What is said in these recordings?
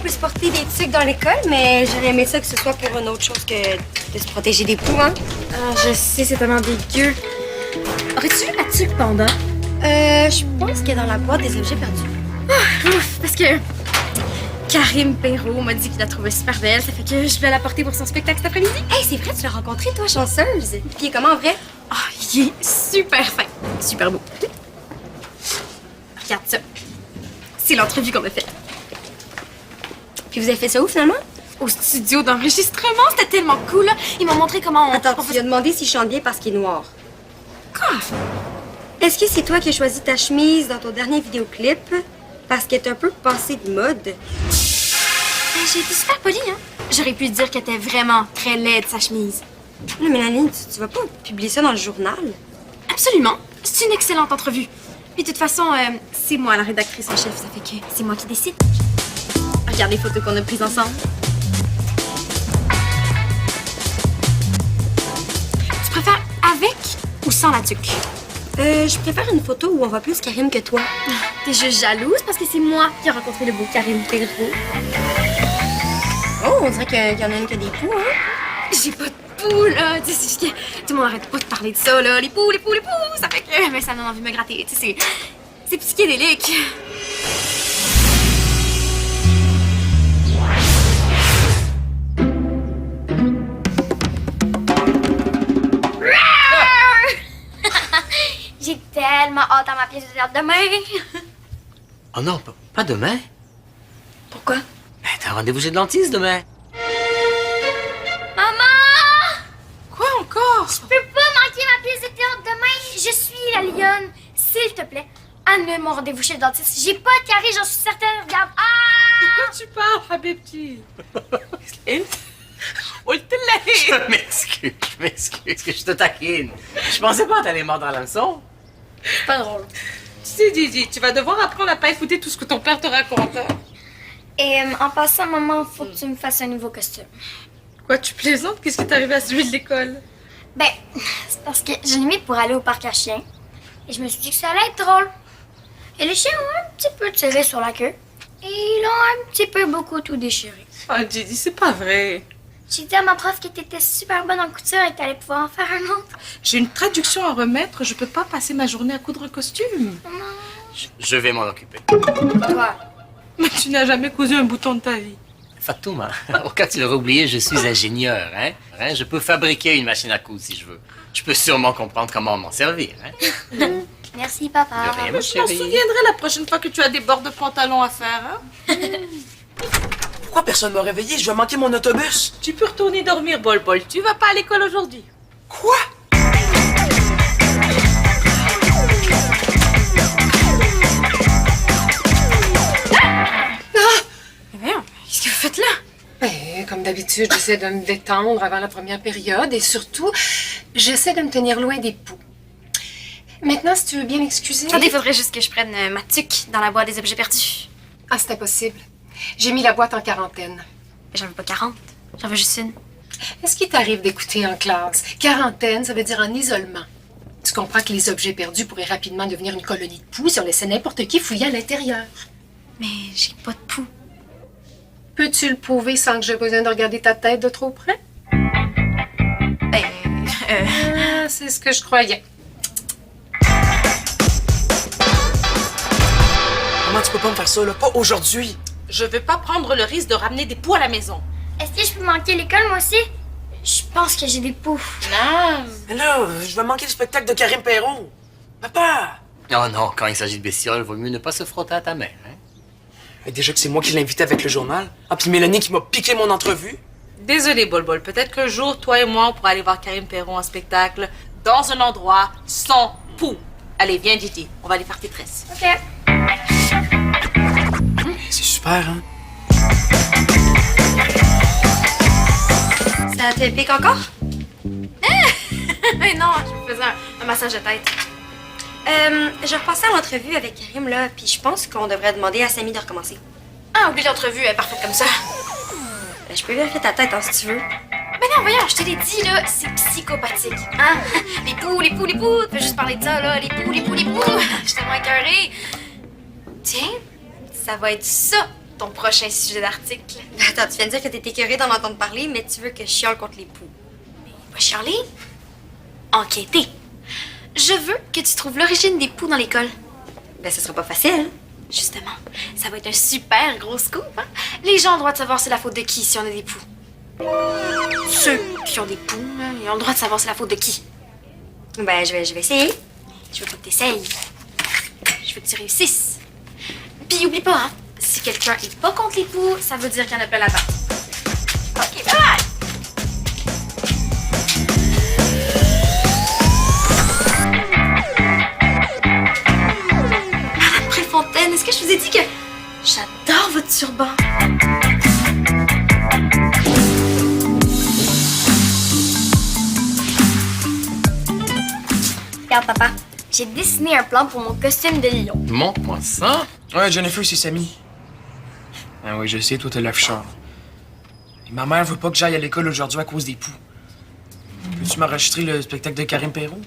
peut se porter des tucs dans l'école, mais j'aurais aimé ça que ce soit pour une autre chose que de se protéger des poux, hein. Ah, je sais, c'est tellement dégueu. Aurais-tu eu la tuque pendant? Je pense qu'elle est dans la boîte des objets perdus. Ouf, parce que Karim Perrault m'a dit qu'il la trouvait super belle, ça fait que je vais la porter pour son spectacle cet après-midi. Hey, c'est vrai, tu l'as rencontré, toi, chanceuse. Puis il est comment en vrai? Ah, il est super fin, super beau. Regarde ça. C'est l'entrevue qu'on a faite. Puis vous avez fait ça où, finalement? Au studio d'enregistrement, c'était tellement cool, là. Ils m'ont montré comment on... Attends, tu lui as demandé s'il chante bien parce qu'il est noir. Quoi? Est-ce que c'est toi qui as choisi ta chemise dans ton dernier vidéoclip parce qu'elle est un peu passée de mode? J'ai été super polie, hein. J'aurais pu dire qu'elle était vraiment très laide, sa chemise. Non, Mélanie, tu vas pas publier ça dans le journal? Absolument. C'est une excellente entrevue. Puis de toute façon, c'est moi la rédactrice en chef, ça fait que c'est moi qui décide. Regarde les photos qu'on a prises ensemble. Tu préfères avec ou sans la tuque? Je préfère une photo où on voit plus Karim que toi. T'es juste jalouse parce que c'est moi qui ai rencontré le beau Karim Perrault. Oh, on dirait qu'il y en a une qui a des poux, hein? J'ai pas de poux, là. Tu sais, c'est juste que tout le monde arrête pas de parler de ça, là. Les poux, les poux, les poux. Ça fait que mais ça me donne envie de me gratter. Tu sais, c'est psychédélique. J'ai tellement hâte à ma pièce de théâtre demain. Oh non, pas demain. Pourquoi? Ben, t'as un rendez-vous chez le dentiste demain. Maman! Quoi encore? Je peux pas manquer ma pièce de théâtre demain. Je suis la lionne. S'il te plaît, annule mon rendez-vous chez le dentiste. J'ai pas de carré, j'en suis certaine. Regarde. Ah! De quoi tu parles, Habibti? قلت لها Je m'excuse que je te taquine. Je pensais pas t'aller mordre à l'hameçon. Pas drôle. Tu sais, Didi, tu vas devoir apprendre à pas écouter tout ce que ton père te raconte. Hein? Et en passant, maman, faut que tu me fasses un nouveau costume. Quoi, tu plaisantes? Qu'est-ce qui t'est arrivé à celui de l'école? Ben, c'est parce que je l'ai mis pour aller au parc à chiens. Et je me suis dit que ça allait être drôle. Et les chiens ont un petit peu tiré sur la queue. Et ils ont un petit peu beaucoup tout déchiré. Ah, Didi, c'est pas vrai. J'ai dit à ma prof que t'étais super bonne en couture et que t'allais pouvoir en faire un autre. J'ai une traduction à remettre. Je peux pas passer ma journée à coudre un costume. Je vais m'en occuper. Toi. Mais tu n'as jamais cousu un bouton de ta vie. Fatouma, au cas où tu l'aurais oublié, je suis ingénieur, hein? Je peux fabriquer une machine à coudre si je veux. Je peux sûrement comprendre comment m'en servir, hein? Merci, papa. De rien, ma Je m'en chérie. souviendrai la prochaine fois que tu as des bords de pantalon à faire. Hein? Pourquoi personne m'a réveillé? Je vais manquer mon autobus. Tu peux retourner dormir, Bol Bol. Tu vas pas à l'école aujourd'hui. Quoi? Voyons, qu'est-ce que vous faites là? Ben, comme d'habitude, j'essaie de me détendre avant la première période et surtout, j'essaie de me tenir loin des poux. Maintenant, si tu veux bien m'excuser... Attendez, il faudrait juste que je prenne ma tuque dans la boîte des objets perdus. Ah, c'est impossible. J'ai mis la boîte en quarantaine. Mais j'en veux pas 40. J'en veux juste une. Est-ce qu'il t'arrive d'écouter en classe? Quarantaine, ça veut dire en isolement. Tu comprends que les objets perdus pourraient rapidement devenir une colonie de poux si on laissait n'importe qui fouiller à l'intérieur. Mais j'ai pas de poux. Peux-tu le prouver sans que j'ai besoin de regarder ta tête de trop près? Ben, Ah, c'est ce que je croyais. Maman, tu peux pas me faire ça, là. Pas aujourd'hui. Je veux pas prendre le risque de ramener des poux à la maison. Est-ce que je peux manquer l'école, moi aussi? Je pense que j'ai des poux. Non. Mais là, je vais manquer le spectacle de Karim Perrault. Papa! Oh non, quand il s'agit de bestioles, vaut mieux ne pas se frotter à ta mère, hein? Et déjà que c'est moi qui l'ai invité avec le journal. Ah, puis Mélanie qui m'a piqué mon entrevue. Désolé, Bol Bol. Peut-être qu'un jour, toi et moi, on pourra aller voir Karim Perrault en spectacle dans un endroit sans poux. Allez, viens, Didi. On va aller faire tes tresses. OK. C'est super, hein? Ça te pique encore? mais non, je me faisais un massage de tête. Je repassais à l'entrevue avec Karim, là, puis je pense qu'on devrait demander à Samy de recommencer. Ah, oublie l'entrevue, elle est parfaite comme ça. Je peux vérifier ta tête, hein, si tu veux. Mais non, voyons, je te l'ai dit, là, c'est psychopathique. Hein? Les poux, les poux, les poux. Tu peux juste parler de ça, là. Les poux, les poux, les poux. Je suis tellement écœurée. Tiens, ça va être ça, ton prochain sujet d'article. Attends, tu viens de dire que t'es écœurée d'en entendre parler, mais tu veux que je chiale contre les poux. Pas Charlie? Enquêter. Je veux que tu trouves l'origine des poux dans l'école. Ben, ce sera pas facile. Justement, ça va être un super gros scoop, hein? Les gens ont le droit de savoir c'est la faute de qui si on a des poux. Ceux qui ont des poux, hein, ils ont le droit de savoir c'est la faute de qui. Ben, je vais essayer. Je veux pas que t'essayes. Je veux que tu réussisses. Puis oublie pas, hein, si quelqu'un est pas contre les poux, ça veut dire qu'il y en a plein là-bas. Ok, bye bye! Madame Préfontaine, est-ce que je vous ai dit que j'adore votre turban? Regarde, papa, j'ai dessiné un plan pour mon costume de lion. Montre-moi ça. Ouais, Jennifer, c'est Samy. Ah oui, je sais, toi, t'es l'afficheur. Et ma mère veut pas que j'aille à l'école aujourd'hui à cause des poux. Peux-tu m'enregistrer le spectacle de Karim Perron?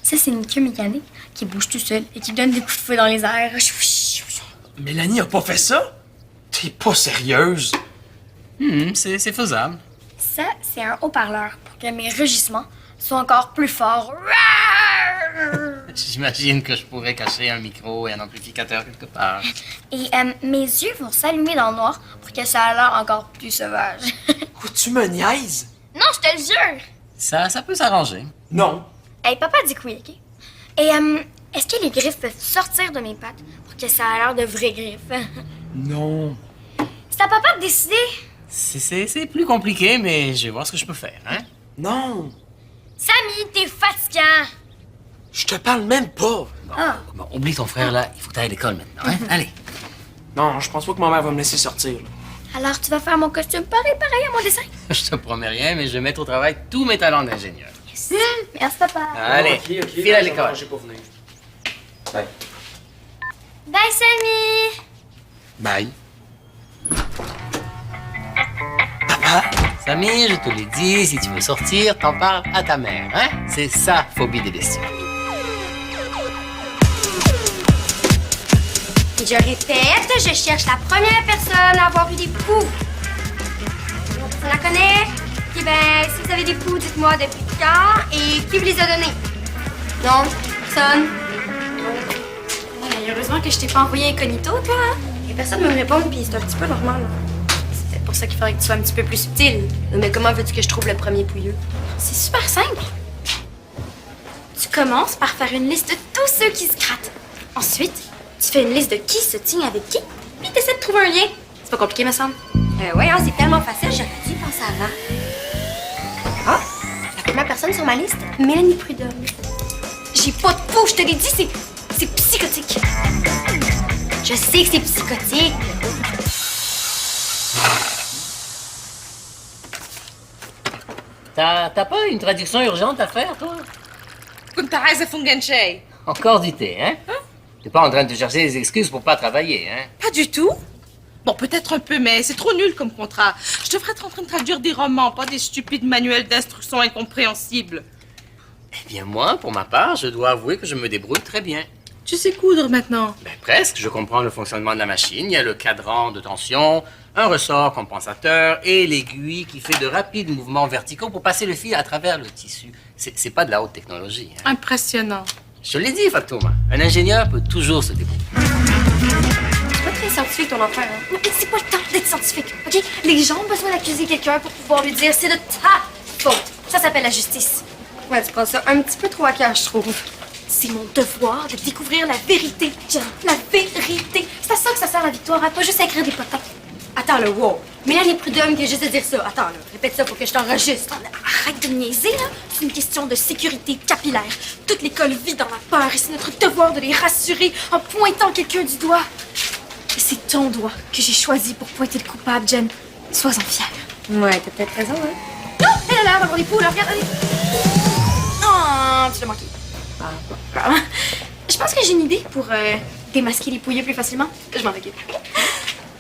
Ça, c'est une queue mécanique qui bouge tout seul et qui donne des coups de feu dans les airs. Mélanie a pas fait ça? T'es pas sérieuse? C'est faisable. Ça, c'est un haut-parleur pour que mes rugissements soient encore plus forts. J'imagine que je pourrais cacher un micro et un amplificateur quelque part. Et mes yeux vont s'allumer dans le noir pour que ça a l'air encore plus sauvage. Oh, tu me niaises? Non, je te le jure! Ça peut s'arranger. Non. Hey, papa dit que oui, OK? Et est-ce que les griffes peuvent sortir de mes pattes pour que ça a l'air de vraies griffes? Non. C'est à papa de décider. C'est plus compliqué, mais je vais voir ce que je peux faire, hein? Non. Samy, t'es fatigant! Je te parle même pas. Bon, oublie ton frère là, il faut que t'ailles à l'école maintenant, hein? Allez. Non, je pense pas que ma mère va me laisser sortir. Là. Alors, tu vas faire mon costume pareil à mon dessin? Je te promets rien, mais je vais mettre au travail tous mes talents d'ingénieur. Merci, papa. Allez, file à l'école. J'ai pas venir. Bye. Bye, Samy! Bye. Samy, je te l'ai dit, si tu veux sortir, t'en parles à ta mère, hein? C'est sa phobie des bestioles. Et je répète, je cherche la première personne à avoir eu des poux. On la connaît? Eh ben, si vous avez des poux, dites-moi depuis quand et qui vous les a donnés. Non? Personne? Ouais, heureusement que je t'ai pas envoyé incognito, toi, hein? Et personne ne me répond, puis c'est un petit peu normal. C'est pour ça qu'il faudrait que tu sois un petit peu plus subtil. Mais comment veux-tu que je trouve le premier pouilleux? C'est super simple. Tu commences par faire une liste de tous ceux qui se grattent. Ensuite, tu fais une liste de qui se tient avec qui, puis t'essaies de trouver un lien. C'est pas compliqué, me semble. Ouais, hein, c'est tellement facile, j'aurais dû y penser avant. Ah, la première personne sur ma liste, Mélanie Prudhomme. J'ai pas de peau, je te l'ai dit, c'est psychotique. Je sais que c'est psychotique. T'as pas une traduction urgente à faire, toi? Guten Tag, Herr Fungenschei. Encore du thé, hein? T'es pas en train de te chercher des excuses pour pas travailler, hein? Pas du tout. Bon, peut-être un peu, mais c'est trop nul comme contrat. Je devrais être en train de traduire des romans, pas des stupides manuels d'instruction incompréhensibles. Eh bien, moi, pour ma part, je dois avouer que je me débrouille très bien. Tu sais coudre maintenant. Ben, presque. Je comprends le fonctionnement de la machine. Il y a le cadran de tension, un ressort compensateur et l'aiguille qui fait de rapides mouvements verticaux pour passer le fil à travers le tissu. C'est pas de la haute technologie, hein? Impressionnant. Je te l'ai dit, Fatouma. Un ingénieur peut toujours se débrouiller. C'est pas très scientifique ton affaire, hein? Mais c'est pas le temps d'être scientifique, OK? Les gens ont besoin d'accuser quelqu'un pour pouvoir lui dire c'est de ta faute. Ça s'appelle la justice. Ouais, tu prends ça un petit peu trop à cœur, je trouve. C'est mon devoir de découvrir la vérité, Jen. La vérité. C'est à ça que ça sert la victoire, hein? Pas juste à écrire des potins. Attends, là, wow. Mélanie Prudhomme qui a juste à dire ça. Attends, là, répète ça pour que je t'enregistre. Arrête de me niaiser, là. C'est une question de sécurité capillaire. Toute l'école vit dans la peur et c'est notre devoir de les rassurer en pointant quelqu'un du doigt. Et c'est ton doigt que j'ai choisi pour pointer le coupable, Jen. Sois-en fière. Ouais, t'as peut-être raison, hein? Non! Elle a l'air d'avoir des poules, regarde, allez! Oh, tu l'as manqué. Ah, je pense que j'ai une idée pour démasquer les pouilleux plus facilement. Je m'en occupe.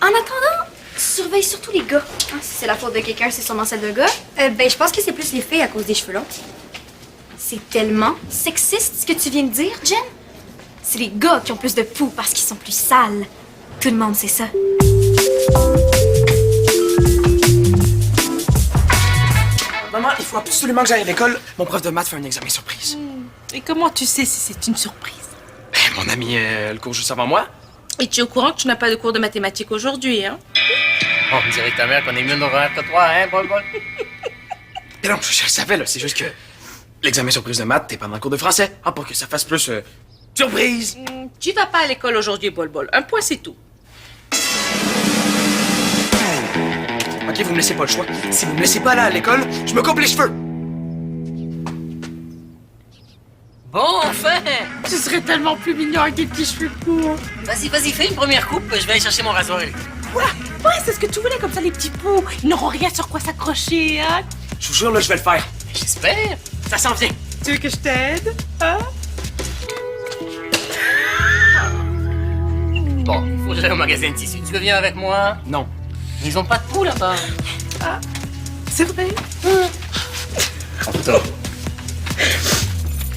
En attendant, surveille surtout les gars. Hein, si c'est la faute de quelqu'un, c'est sûrement celle de gars. Ben, je pense que c'est plus les filles à cause des cheveux longs. C'est tellement sexiste ce que tu viens de dire, Jen. C'est les gars qui ont plus de poux parce qu'ils sont plus sales. Tout le monde sait ça. Maman, il faut absolument que j'aille à l'école. Mon prof de maths fait un examen surprise. Et comment tu sais si c'est une surprise? Ben, mon ami, le cours juste avant moi. Et tu es au courant que tu n'as pas de cours de mathématiques aujourd'hui, hein? On dirait que ta mère connaît mieux nos horaires que toi, hein, Bol Bol? Mais non, je le savais, là. C'est juste que l'examen surprise de maths, t'es pendant le cours de français. Ah, pour que ça fasse plus surprise. Tu vas pas à l'école aujourd'hui, Bol Bol. Un point, c'est tout. OK, vous me laissez pas le choix. Si vous me laissez pas aller à l'école, je me coupe les cheveux. Bon, enfin! Tu serais tellement plus mignon avec des petits cheveux courts. Vas-y, fais une première coupe, je vais aller chercher mon rasoir électrique. Ouais, c'est ce que tu voulais, comme ça, les petits poux. Ils n'auront rien sur quoi s'accrocher, hein? Je vous jure, là, je vais le faire. J'espère. Ça s'en vient. Tu veux que je t'aide? Hein? Bon, faut que j'aille au magasin de tissus. Tu veux venir avec moi? Non. Ils ont pas de poux là-bas. C'est vrai?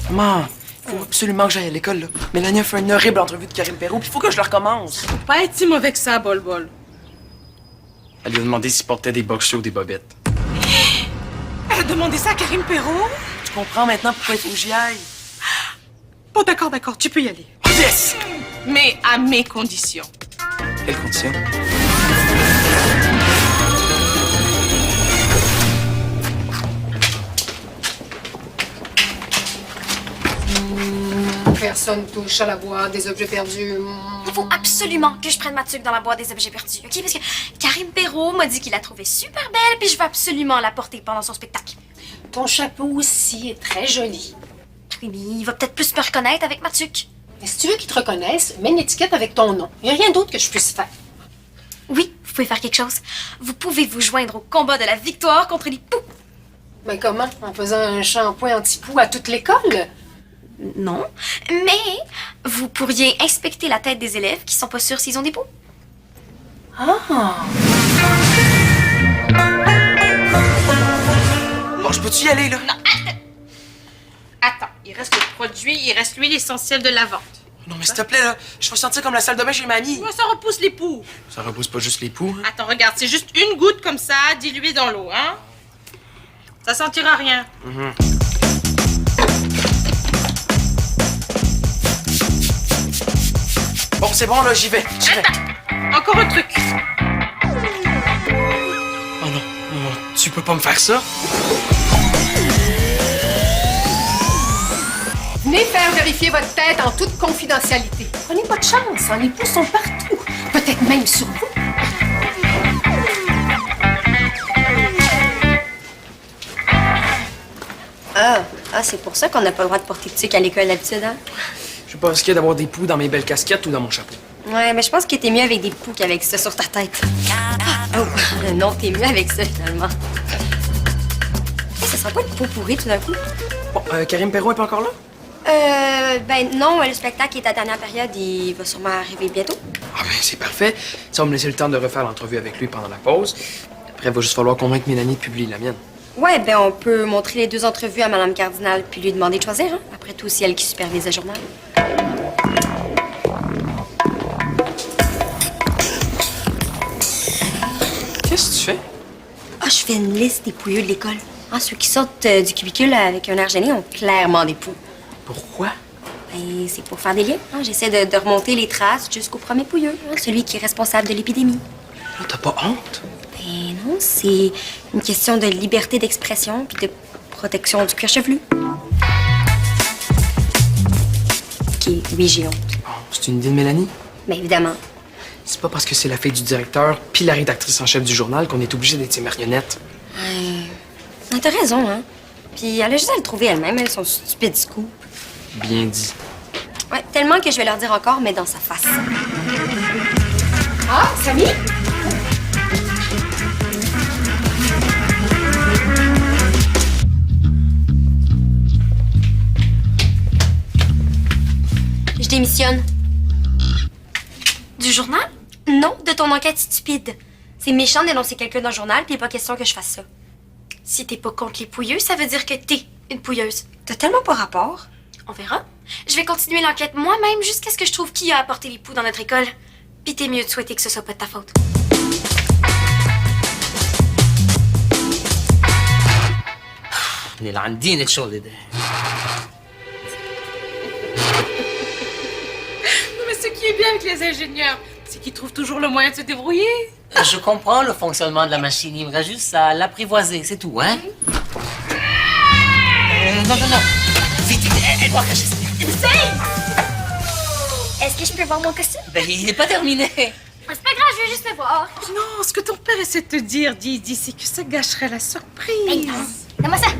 Maman, il faut absolument que j'aille à l'école, là. Mélanie a fait une horrible entrevue de Karim Perrault, puis il faut que je la recommence. Faut pas être si mauvais que ça, Bol Bol. Elle lui a demandé s'il portait des boxers ou des bobettes. Elle a demandé ça à Karim Perrault? Tu comprends maintenant pourquoi il faut que j'y aille? Bon, d'accord, tu peux y aller. Yes! Mais à mes conditions. Quelles conditions? Personne touche à la boîte des objets perdus. Il faut absolument que je prenne ma tuque dans la boîte des objets perdus, OK? Parce que Karim Perrault m'a dit qu'il la trouvait super belle, puis je veux absolument la porter pendant son spectacle. Ton chapeau aussi est très joli. Oui, mais il va peut-être plus me reconnaître avec ma tuque. Mais si tu veux qu'il te reconnaisse, mets une étiquette avec ton nom. Il n'y a rien d'autre que je puisse faire. Oui, vous pouvez faire quelque chose. Vous pouvez vous joindre au combat de la victoire contre les poux. Mais comment? En faisant un shampoing anti-poux à toute l'école? Non, mais vous pourriez inspecter la tête des élèves qui sont pas sûrs s'ils ont des poux. Ah! Bon, je peux-tu y aller, là? Attends, il reste le produit, il reste l'huile essentielle de lavande. Non, mais s'il te plaît, là, je vais sentir comme la salle de bain chez mamie. Ouais, ça repousse les poux. Ça repousse pas juste les poux, hein? Attends, regarde, c'est juste une goutte comme ça, diluée dans l'eau, hein? Ça sentira rien. Bon, c'est bon, là, j'y vais. Encore un truc. Oh non, non, tu peux pas me faire ça? Venez faire vérifier votre tête en toute confidentialité. Prenez pas de chance, hein, les poux sont partout. Peut-être même sur vous. Ah, c'est pour ça qu'on n'a pas le droit de porter de tuque à l'école d'habitude, hein? Je vais pas risquer d'avoir des poux dans mes belles casquettes ou dans mon chapeau. Ouais, mais je pense que t'es mieux avec des poux qu'avec ça sur ta tête. Oh, non, t'es mieux avec ça, finalement. Ça sera pas une peau pourrie, tout d'un coup? Bon, Karim Perrault est pas encore là? Ben non, le spectacle est à dernière période, il va sûrement arriver bientôt. Ah ben, c'est parfait. Ça va me laisser le temps de refaire l'entrevue avec lui pendant la pause. Après, il va juste falloir convaincre Mélanie de publier la mienne. Ouais, ben on peut montrer les 2 entrevues à Madame Cardinal puis lui demander de choisir, hein? Après tout, c'est elle qui supervise le journal. Qu'est-ce que tu fais? Ah, je fais une liste des pouilleux de l'école. Ah, ceux qui sortent du cubicule avec un air gêné ont clairement des poux. Pourquoi? Ben, c'est pour faire des liens. Hein? J'essaie de remonter les traces jusqu'au premier pouilleux, hein? Celui qui est responsable de l'épidémie. Là, t'as pas honte? Ben non, c'est une question de liberté d'expression puis de protection du cuir chevelu. OK, oui, j'ai honte. Bon, c'est une idée de Mélanie? Ben évidemment. C'est pas parce que c'est la fille du directeur puis la rédactrice en chef du journal qu'on est obligé d'être ses marionnettes. Ouais. T'as raison, hein? Puis elle a juste à le trouver elle-même, elles sont stupides scoop. Bien dit. Ouais, tellement que je vais leur dire encore, mais dans sa face. Ah, Samy? Je démissionne. Du journal? Non, de ton enquête stupide. C'est méchant de dénoncer quelqu'un dans le journal, puis il est pas question que je fasse ça. Si t'es pas contre les pouilleux, ça veut dire que t'es une pouilleuse. T'as tellement pas rapport. On verra. Je vais continuer l'enquête moi-même jusqu'à ce que je trouve qui a apporté les poux dans notre école. Puis t'es mieux de souhaiter que ce soit pas de ta faute. اللي عندي الشغل ده. Mais ce qui est bien avec les ingénieurs, c'est qu'ils trouvent toujours le moyen de se débrouiller. Je comprends le fonctionnement de la machine, il me reste juste à l'apprivoiser, c'est tout, hein? Non, non, non. Vite, aide-moi à cacher ça. Est-ce que je peux voir mon costume? Ben, il n'est pas terminé. C'est pas grave, je veux juste le voir. Non, ce que ton père essaie de te dire, Didi, c'est que ça gâcherait la surprise. Hey, non. Donne-moi ça.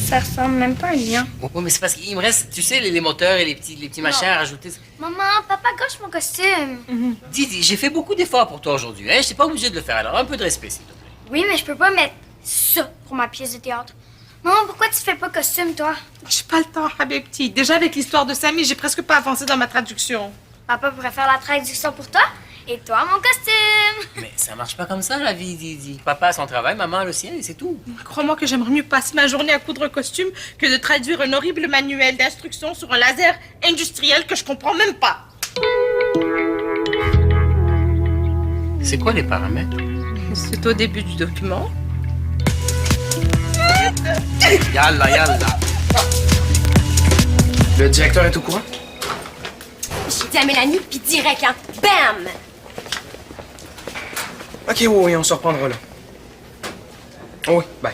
Ça ressemble même pas à un lion. Oui, mais c'est parce qu'il me reste, tu sais, les moteurs et les petits machins à rajouter. Maman, papa gâche mon costume. Didi, j'ai fait beaucoup d'efforts pour toi aujourd'hui, hein? Je n'étais pas obligé de le faire, alors un peu de respect, s'il te plaît. Oui, mais je peux pas mettre ça pour ma pièce de théâtre. Maman, pourquoi tu fais pas costume, toi? J'ai pas le temps, Habibti. Déjà, avec l'histoire de Samy, j'ai presque pas avancé dans ma traduction. Papa pourrait faire la traduction pour toi et toi, mon costume. Mais ça marche pas comme ça, la vie, Didi. Papa a son travail, maman a le sien, et c'est tout. Crois-moi que j'aimerais mieux passer ma journée à coudre un costume que de traduire un horrible manuel d'instructions sur un laser industriel que je comprends même pas. C'est quoi les paramètres? C'est au début du document. Yalla, yalla. Le directeur est au courant? J'ai dit à Mélanie, puis direct, hein. Bam! Ok, oui, on se reprendra là. Oui, bye.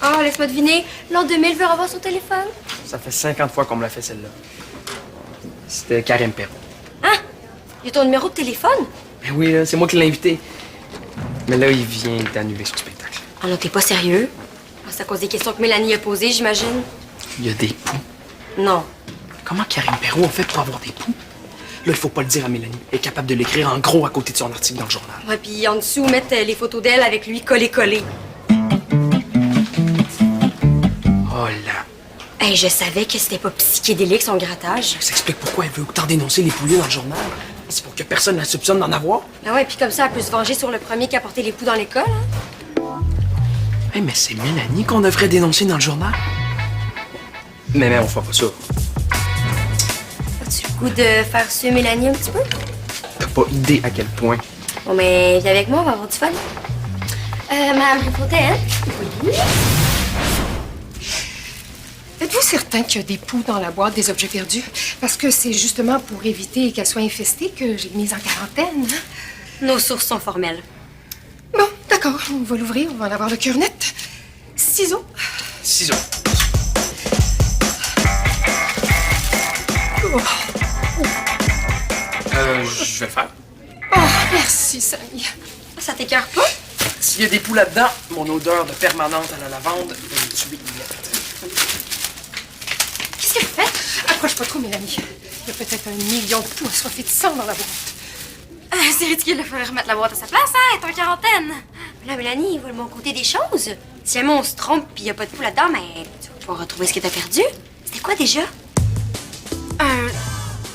Oh, laisse-moi deviner. L'an 2000 veut revoir son téléphone. Ça fait 50 fois qu'on me l'a fait celle-là. C'était Karim Perron. Hein? Il a ton numéro de téléphone? Ben oui, là, c'est moi qui l'ai invité. Mais là, il vient d'annuler son spectacle. Ah non, t'es pas sérieux? Ah, c'est à cause des questions que Mélanie a posées, j'imagine. Il y a des poux. Non. Comment Karim Perron a fait pour avoir des poux? Là, il faut pas le dire à Mélanie. Elle est capable de l'écrire en gros à côté de son article dans le journal. Ouais, puis en dessous, mettre les photos d'elle avec lui collé-collé. Oh là! Hey, je savais que c'était pas psychédélique son grattage. Ça explique pourquoi elle veut autant dénoncer les pouliers dans le journal. C'est pour que personne la soupçonne d'en avoir. Ah ouais, puis comme ça, elle peut se venger sur le premier qui a porté les poux dans l'école, hein? Hey, mais c'est Mélanie qu'on devrait dénoncer dans le journal. Mais on fera pas ça. As-tu le goût de faire suer Mélanie un petit peu? T'as pas idée à quel point. Bon, mais viens avec moi, on va avoir du fun. Madame Ripotaine? Oui? Êtes-vous certain qu'il y a des poux dans la boîte des objets perdus? Parce que c'est justement pour éviter qu'elle soit infestée que j'ai mise en quarantaine. Nos sources sont formelles. Bon, d'accord, on va l'ouvrir, on va en avoir le cœur net. Ciseaux. Ciseaux. Oh, Je vais le faire. oh, merci, Samy. Ça t'écœure pas? S'il y a des poux là-dedans, mon odeur de permanente à la lavande va les tuer net. Qu'est-ce que vous faites? Approche pas trop, Mélanie. Il y a peut-être 1 million de poux assoiffés de sang dans la boîte. C'est ridicule, il faudrait remettre la boîte à sa place, hein? Elle est en quarantaine. Là, Mélanie, il voit le bon côté des choses. Si jamais on se trompe puis il n'y a pas de poux là-dedans, mais tu vas pouvoir retrouver ce que t'as perdu. C'était quoi déjà? Un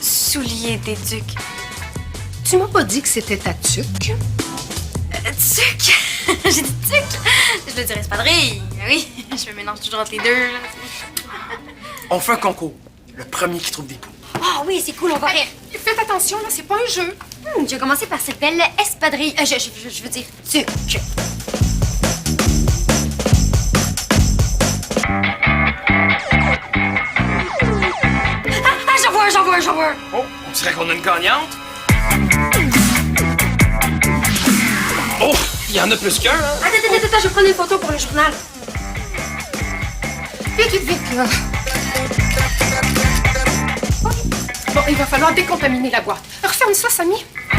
soulier d'éduc. Tu m'as pas dit que c'était ta tuque? Tuc! J'ai dit tuc! Je veux dire espadrille. Oui, je me mélange toujours entre les deux. Là. On fait un concours. Le premier qui trouve des poux. Ah oui, c'est cool, on va... Faites attention, là, c'est pas un jeu. Je vais commencer par cette belle espadrille. Je veux dire, tuque. J'en vois un. Oh, on dirait qu'on a une gagnante. Oh, il y en a plus qu'un, hein? Attends, je vais prendre une photo pour le journal. Vite, là. Bon, il va falloir décontaminer la boîte. Referme ça, Samy. Oh,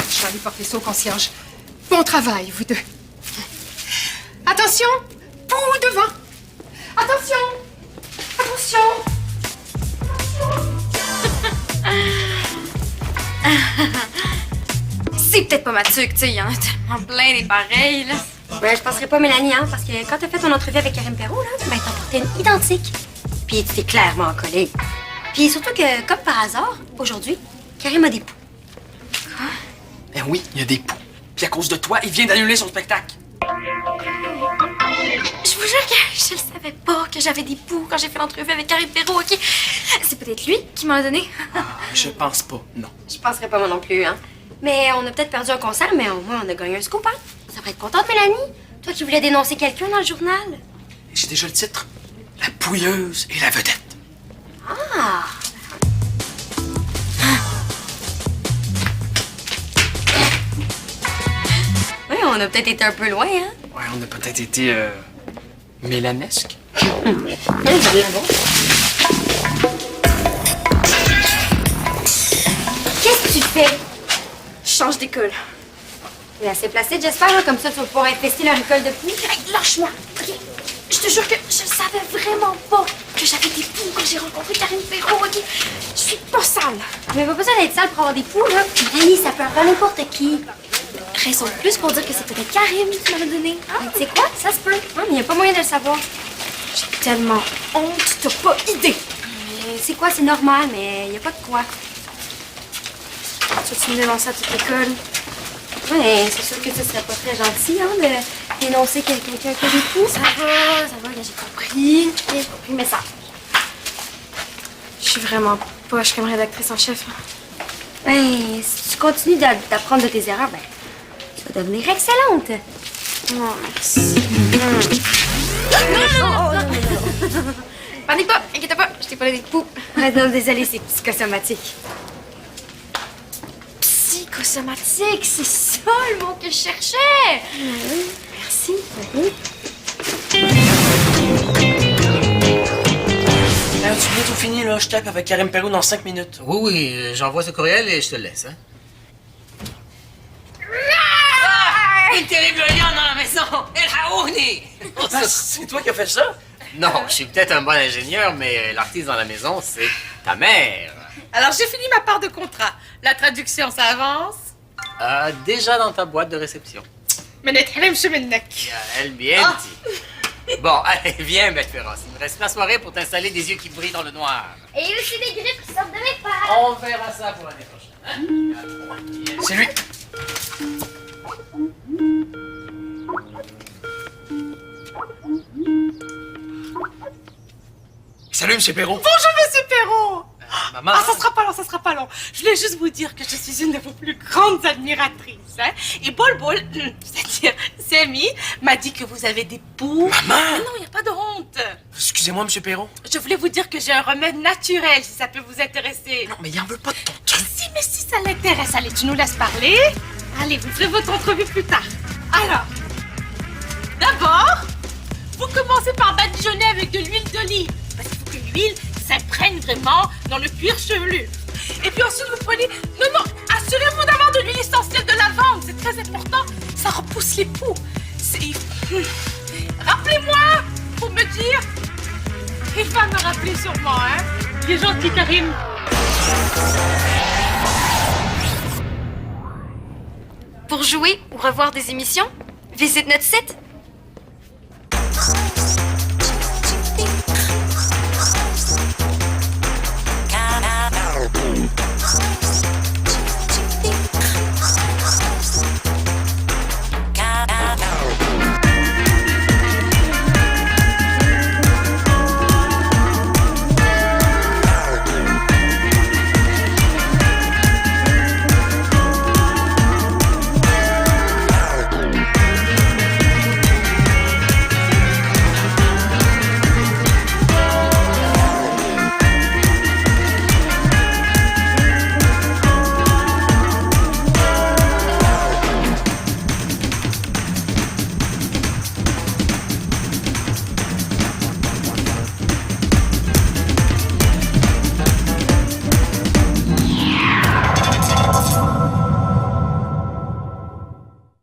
je vais aller porter ça au concierge. Bon travail, vous deux. Attention! Poux devant! Attention! Attention! C'est peut-être pas ma tuque, tu sais, il y en a tellement plein des pareils, là. Ouais, je penserais pas Mélanie, hein, parce que quand t'as fait ton entrevue avec Karim Perron, là, ben t'en portais une identique. Puis tu t'es clairement collé. Puis surtout que, comme par hasard, aujourd'hui, Karim a des poux. Ben oui, il y a des poux. Puis à cause de toi, il vient d'annuler son spectacle. Je vous jure que je ne savais pas que j'avais des poux quand j'ai fait l'entrevue avec Karim Perrault, OK? C'est peut-être lui qui m'en a donné. Je pense pas, non. Je penserais pas moi non plus, hein. Mais on a peut-être perdu un concert, mais au moins on a gagné un scoop, hein. Ça devrait être contente, Mélanie. Toi qui voulais dénoncer quelqu'un dans le journal. J'ai déjà le titre. La pouilleuse et la vedette. Ah! Oui, on a peut-être été un peu loin, hein. Ouais, on a peut-être été, mélanesque. Qu'est-ce que tu fais? Je change d'école. C'est assez placide, j'espère, là, comme ça tu vas pouvoir infester leur école de poux. Hey, lâche-moi, OK? Je te jure que je savais vraiment pas que j'avais des poux quand j'ai rencontré Karim Perrault, OK? Je suis pas sale. Mais pas besoin d'être sale pour avoir des poux, là. Mélanie, ça peut avoir n'importe qui. Raison de plus pour dire que c'est peut-être Karim qui m'en a donné. Mais tu sais quoi? Ça se peut. Hein, mais y a pas moyen de le savoir. J'ai tellement honte, t'as pas idée. Mais c'est quoi? C'est normal, mais y a pas de quoi. Tu vas-tu me dénoncer à toute l'école? Ouais, c'est sûr que ce serait pas très gentil, hein, de dénoncer quelqu'un qui a des poux. Ça va, là, j'ai compris. J'ai compris, mais ça. Je suis vraiment poche comme rédactrice en chef. Ben, si tu continues d'apprendre de tes erreurs, ben, tu vas devenir excellente. Oh, merci. Panique pas, inquiète pas, je t'ai pas donné de poux. Ouais, non, désolée, c'est psychosomatique. Psychosomatique, c'est ça le mot que je cherchais. Merci. Tu viens tout fini, là. Je tape avec Karim Perrault dans 5 minutes. Oui, oui, j'envoie ce courriel et je te le laisse, hein. Une terrible lion dans la maison! El Haouni! Ah, c'est toi qui as fait ça? Non, je suis peut-être un bon ingénieur, mais l'artiste dans la maison, c'est ta mère. Alors, j'ai fini ma part de contrat. La traduction, ça avance. Déjà dans ta boîte de réception. Mais نتحرمش منك. Ya el bien dit. Bon, allez, viens, bête féroce. Il me reste la soirée pour t'installer des yeux qui brillent dans le noir. Et aussi des griffes qui sortent de mes pattes. On verra ça pour l'année prochaine. Hein? C'est lui. Salut, M. Perrault. Bonjour, monsieur Perrault! Maman. Ah, ça sera pas long. Je voulais juste vous dire que je suis une de vos plus grandes admiratrices. Hein? Et Bol Bol, c'est-à-dire Samy, m'a dit que vous avez des poux. Maman! Ah non, il n'y a pas de honte. Excusez-moi, M. Perrault. Je voulais vous dire que j'ai un remède naturel, si ça peut vous intéresser. Non, mais il en veut pas de ton truc. Mais si ça l'intéresse, allez, tu nous laisses parler. Allez, vous ferez votre entrevue plus tard. Alors, d'abord, vous commencez par badigeonner avec de l'huile d'olive. Parce qu'il faut que l'huile s'imprègne vraiment dans le cuir chevelu. Et puis ensuite, vous prenez... Non, assurez-vous d'avoir de l'huile essentielle de lavande. C'est très important. Ça repousse les poux. Rappelez-moi pour me dire... Il va me rappeler sûrement, hein. Il est gentil, Karim. Pour jouer ou revoir des émissions, visite notre site